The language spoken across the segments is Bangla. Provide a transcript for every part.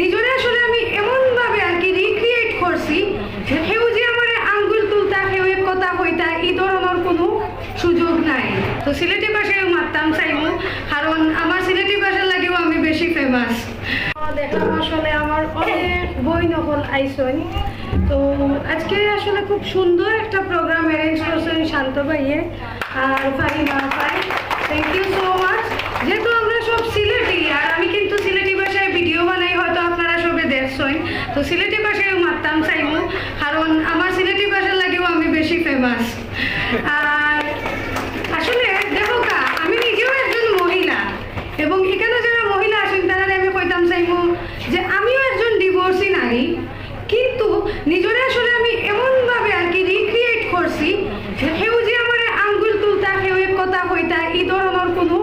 নিজরে আসলে আমি এমনভাবে আর কি রিক্রিয়েট করছি যে কেউ যে আমার আঙ্গুল তুলতা কেউ এক কথা হইতা এই ধরনের কোনো সুযোগ নাই। তো সিলেটি ভাষায় মারতাম চাইমু, কারণ আমার সিলেটি ভাষার লাগেও আমি বেশি ফেমাস। দেখলাম আসলে আমার অনেক বই নকল আইসন। তো আজকে আসলে খুব সুন্দর একটা প্রোগ্রাম অ্যারেঞ্জ করছেন শান্ত ভাইয়ে আর ফারিমা ভাই, থ্যাংক ইউ সো মাচ। যেহেতু আমরা সব সিলেটি আর আমি কিন্তু সিলেটি ভাষায় ভিডিও বানাই, হয়তো আপনারা সবে দেখছেন। তো সিলেটি ভাষায় মারতাম চাইমু, কারণ আমার সিলেটি ভাষার লাগেও আমি বেশি ফেমাস। আর আসলে দেখো কা, আমি নিজেও একজন মহিলা এবং এখানে যারা মহিলা আছেন তারা আমি কইতাম চাইমু যে আমিও একজন ডিভোর্সি নারী, কিন্তু নিজরে আসলে আমি এমনভাবে আর কি রিক্রিয়েট করছি যে কেউ যে আমার আঙ্গুল তুলতা কেউ এক কথা হইতা এই ধরনের কোনো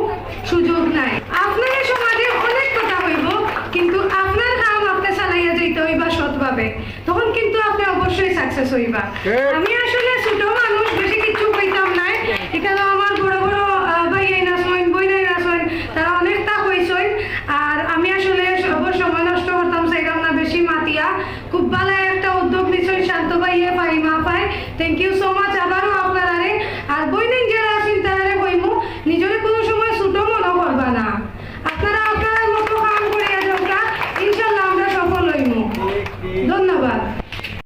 সুযোগ নাই। আপনার সমাজে অনেক কথা হইব, কিন্তু আপনার কাম আপনি চালাইয়া যাইতে হইবা সৎভাবে, তখন কিন্তু আপনি অবশ্যই সাকসেস হইবা। আমি আসলে ছোট মানুষ, বেশি কিছু কইতাম নাই। এখানে আমার বড় বড় ভাই নাচন বই নাই নাচন, তারা অনেকটা হইছেন। আর আমি আসলে সময় নষ্ট করতাম চাইলাম না বেশি মাতিয়া। খুব ভালো একটা উদ্যোগ নিচ্ছেন শান্ত ভাইয়ে, ফারিমা ভাই, থ্যাংক ইউ সো মাচ।